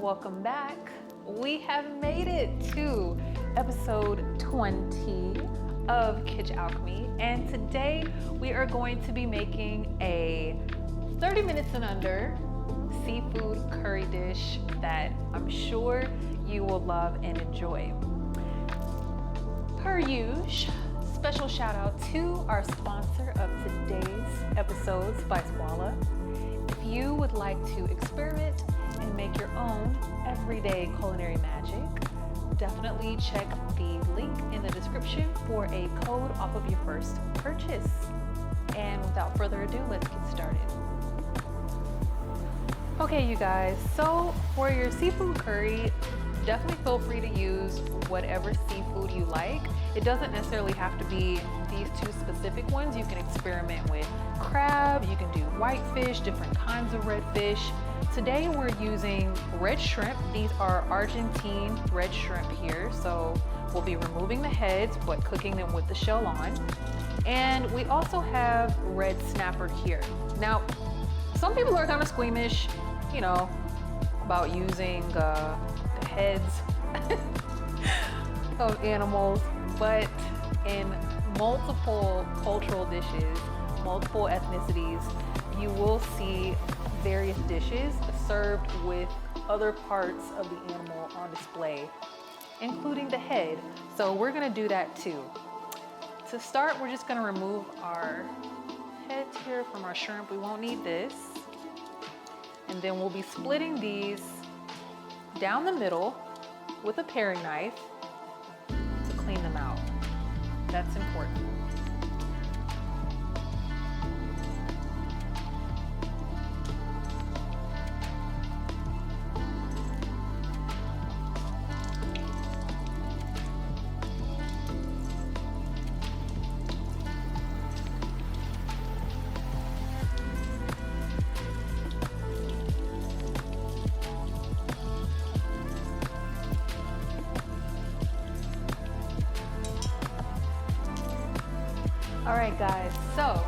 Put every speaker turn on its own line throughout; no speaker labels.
welcome back. We have made it to episode 20 of Kitch Alchemy, and today we are going to be making a 30 minutes and under seafood curry dish that I'm sure you will love and enjoy. Per usual, special shout out to our sponsor of today's episode, Spicewalla. If you would like to experiment and make your own everyday culinary magic, definitely check the link in the description for a code off of your first purchase. And without further ado, let's get started. Okay, you guys, so for your seafood curry, definitely feel free to use whatever seafood you like. It doesn't necessarily have to be these two specific ones. You can experiment with crab, you can do whitefish, different kinds of red fish. Today we're using red shrimp. These are Argentine red shrimp here. So we'll be removing the heads, but cooking them with the shell on. And we also have red snapper here. Now, some people are kind of squeamish, you know, about using the heads of animals, but in multiple cultural dishes, multiple ethnicities, you will see various dishes served with other parts of the animal on display, including the head. So we're gonna do that too. To start, we're just gonna remove our heads here from our shrimp. We won't need this. And then we'll be splitting these down the middle with a paring knife to clean them out. That's important. All right, guys, so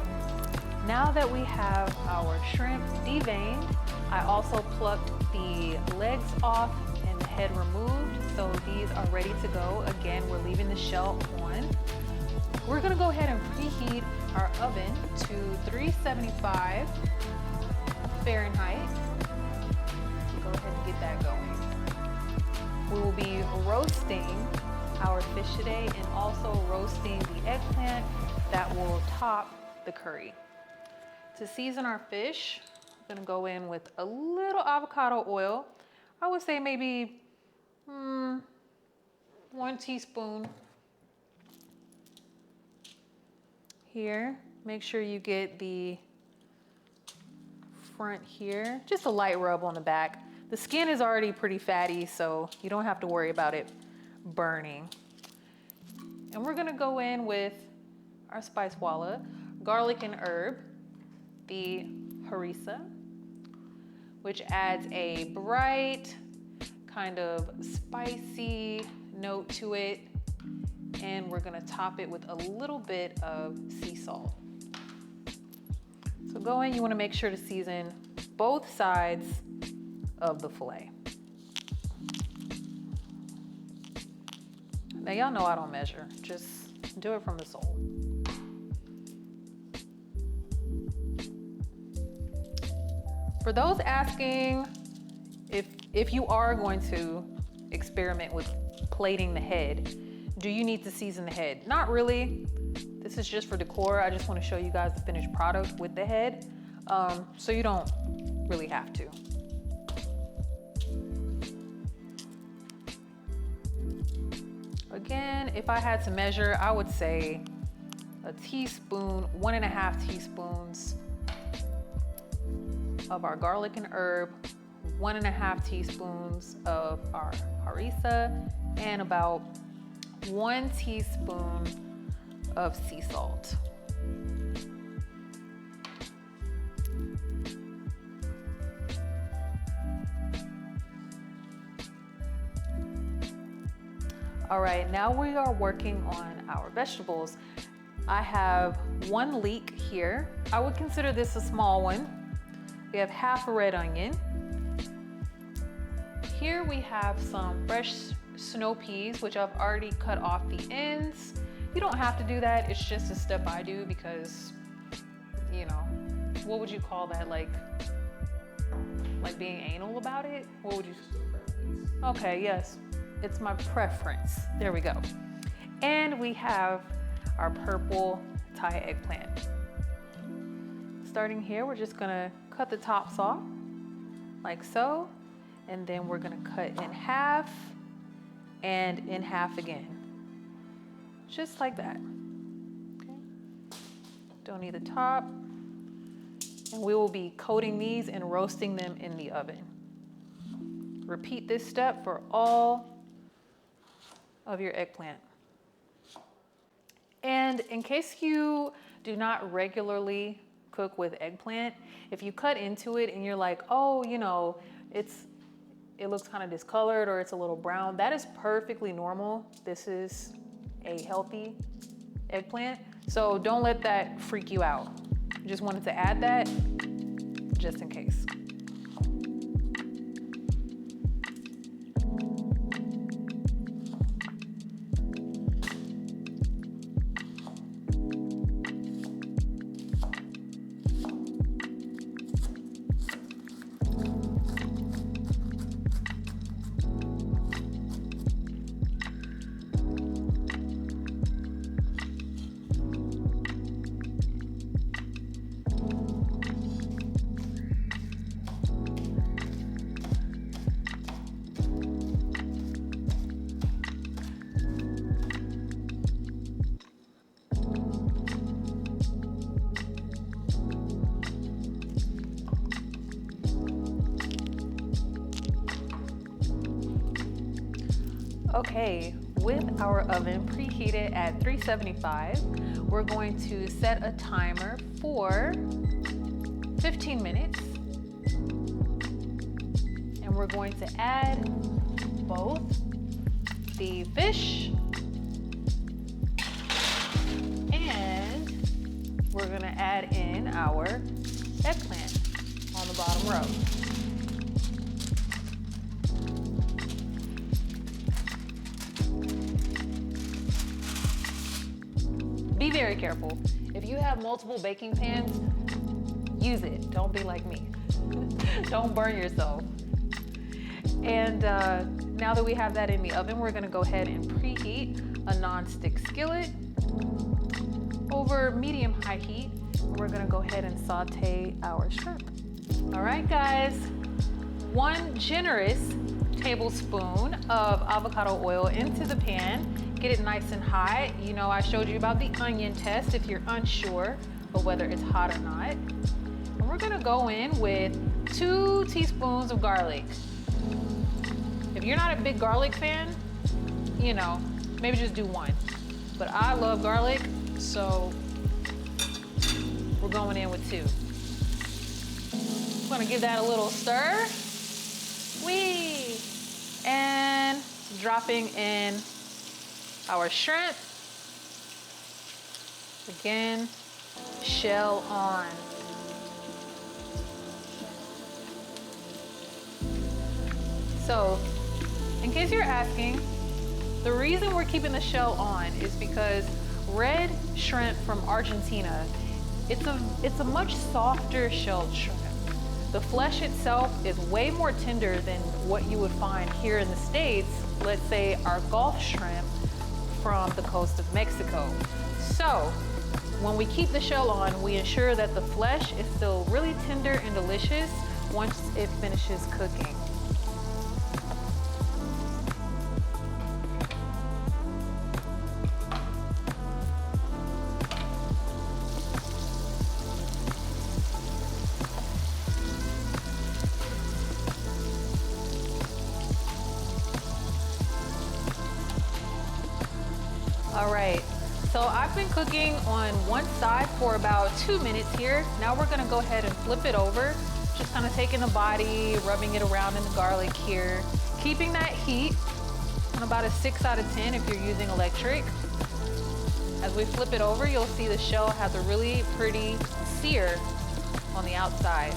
now that we have our shrimp deveined, I also plucked the legs off and the head removed, so these are ready to go. Again, we're leaving the shell on. We're gonna go ahead and preheat our oven to 375 Fahrenheit. Go ahead and get that going. We will be roasting our fish today and also roasting the eggplant that will top the curry. To season our fish, I'm gonna go in with a little avocado oil. I would say maybe 1 teaspoon here. Make sure you get the front here, just a light rub on the back. The skin is already pretty fatty, so you don't have to worry about it burning. And we're gonna go in with our Spicewalla garlic and herb, the Harissa, which adds a bright kind of spicy note to it. And we're gonna top it with a little bit of sea salt. So go in, you wanna make sure to season both sides of the fillet. Now y'all know I don't measure, just do it from the soul. For those asking if you are going to experiment with plating the head, do you need to season the head? Not really. This is just for decor. I just want to show you guys the finished product with the head, so you don't really have to. Again, if I had to measure, I would say a teaspoon, 1.5 teaspoons of our garlic and herb, 1.5 teaspoons of our harissa, and about 1 teaspoon of sea salt. All right, now we are working on our vegetables. I have 1 leek here. I would consider this a small one. We have half a red onion. here we have some fresh snow peas, which I've already cut off the ends. You don't have to do that. It's just a step I do because, you know, what would you call that? Like being anal about it? What would you? Okay, yes, it's my preference. There we go. And we have our purple Thai eggplant. Starting here, we're just gonna cut the tops off like so, and then we're gonna cut in half and in half again. Just like that. Okay. Don't need the top. And we will be coating these and roasting them in the oven. Repeat this step for all of your eggplant. And in case you do not regularly cook with eggplant, if you cut into it and you're like, oh, you know, it looks kind of discolored or it's a little brown, that is perfectly normal. This is a healthy eggplant, so don't let that freak you out. Just wanted to add that just in case. Okay, with our oven preheated at 375, we're going to set a timer for 15 minutes. And we're going to add both the fish and we're gonna add in our eggplant on the bottom row. Be very careful. If you have multiple baking pans, use it. Don't be like me. Don't burn yourself. And now that we have that in the oven, we're gonna go ahead and preheat a non-stick skillet over medium-high heat. We're gonna go ahead and saute our shrimp. All right, guys, 1 generous tablespoon of avocado oil into the pan. Get it nice and hot. You know, I showed you about the onion test if you're unsure of whether it's hot or not. And we're gonna go in with 2 teaspoons of garlic. If you're not a big garlic fan, you know, maybe just do 1. But I love garlic, so we're going in with 2. I'm gonna give that a little stir. Whee! And dropping in our shrimp. Again, shell on. So, in case you're asking, the reason we're keeping the shell on is because red shrimp from Argentina, it's a much softer shelled shrimp. The flesh itself is way more tender than what you would find here in the States, let's say our Gulf shrimp from the coast of Mexico. So when we keep the shell on, we ensure that the flesh is still really tender and delicious once it finishes cooking. All right, so I've been cooking on one side for about 2 minutes here. Now we're gonna go ahead and flip it over. Just kind of taking the body, rubbing it around in the garlic here. Keeping that heat on about a 6 out of 10 if you're using electric. As we flip it over, you'll see the shell has a really pretty sear on the outside.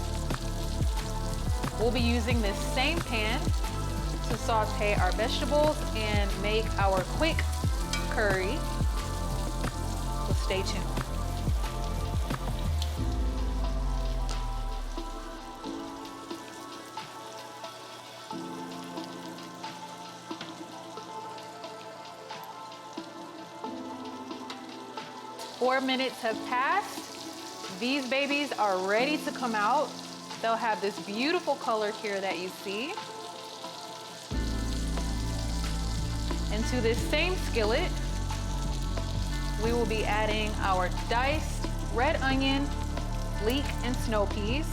We'll be using this same pan to saute our vegetables and make our quick curry. So stay tuned. Four minutes have passed. These babies are ready to come out. They'll have this beautiful color here that you see. Into this same skillet, we will be adding our diced red onion, leek, and snow peas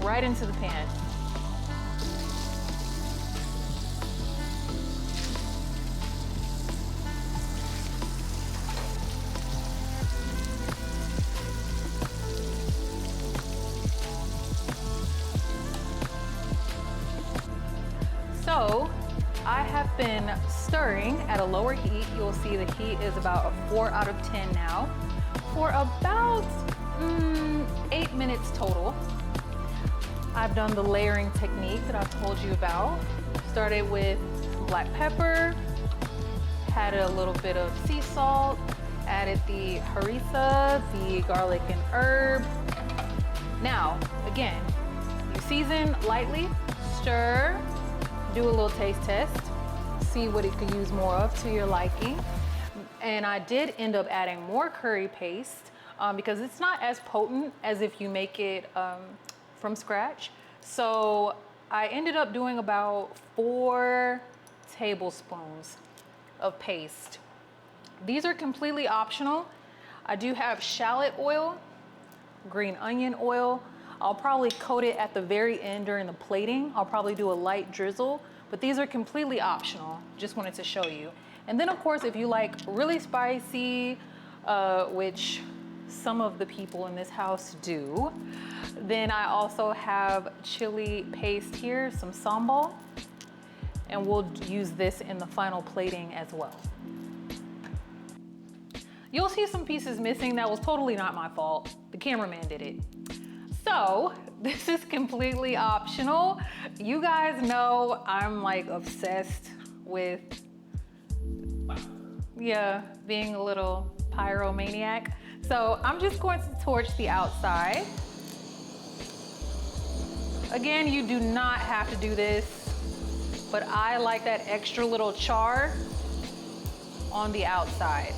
right into the pan. So I have been stirring at a lower heat. You'll see the heat is about a 4 out of 10 now for about 8 minutes total. I've done the layering technique that I've told you about. Started with black pepper, added a little bit of sea salt, added the harissa, the garlic and herb. Now, again, you season lightly, stir, do a little taste test, see what it could use more of to your liking. And I did end up adding more curry paste because it's not as potent as if you make it from scratch. So I ended up doing about 4 tablespoons of paste. These are completely optional. I do have shallot oil, green onion oil. I'll probably coat it at the very end during the plating. I'll probably do a light drizzle, but these are completely optional. Just wanted to show you. And then of course, if you like really spicy, which some of the people in this house do, then I also have chili paste here, some sambal, and we'll use this in the final plating as well. You'll see some pieces missing. That was totally not my fault. The cameraman did it. So this is completely optional. You guys know I'm like obsessed with, being a little pyromaniac. So I'm just going to torch the outside. Again, you do not have to do this, but I like that extra little char on the outside.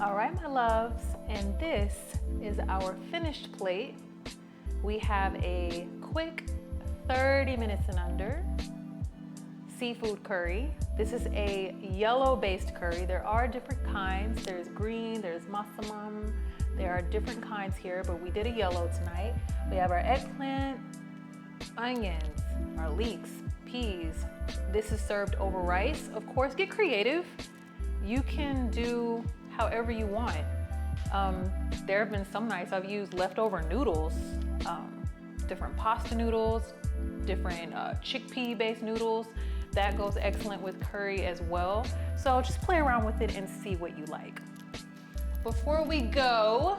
All right, my loves, and this is our finished plate. We have a quick 30 minutes and under seafood curry. This is a yellow-based curry. There are different kinds. There's green, there's massamam. There are different kinds here, but we did a yellow tonight. We have our eggplant, onions, our leeks, peas. This is served over rice. Of course, get creative. You can do however you want. There have been some nights I've used leftover noodles, different pasta noodles, different chickpea-based noodles. That goes excellent with curry as well. So just play around with it and see what you like. Before we go,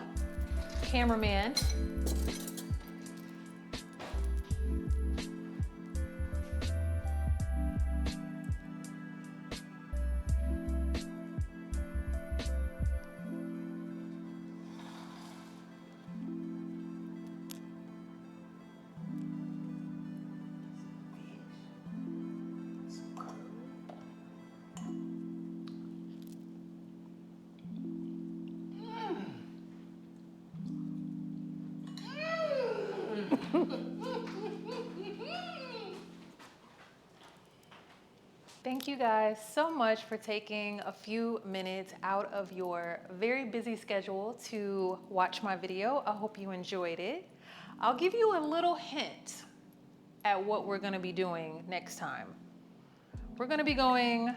cameraman, thank you guys so much for taking a few minutes out of your very busy schedule to watch my video. I hope you enjoyed it. I'll give you a little hint at what we're gonna be doing next time. We're gonna be going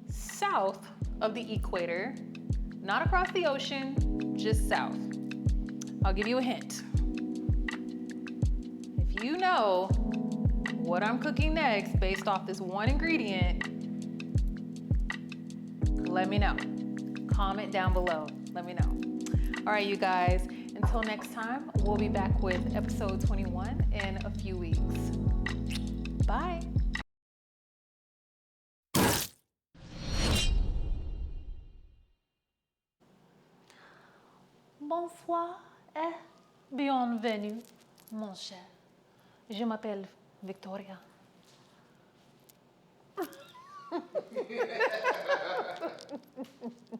south of the equator, not across the ocean, just south. I'll give you a hint. If you know what I'm cooking next based off this one ingredient, let me know. Comment down below, let me know. All right, you guys, until next time, we'll be back with episode 21 in a few weeks. Bye. Bonsoir et bienvenue, mon cher. Je m'appelle Victoria.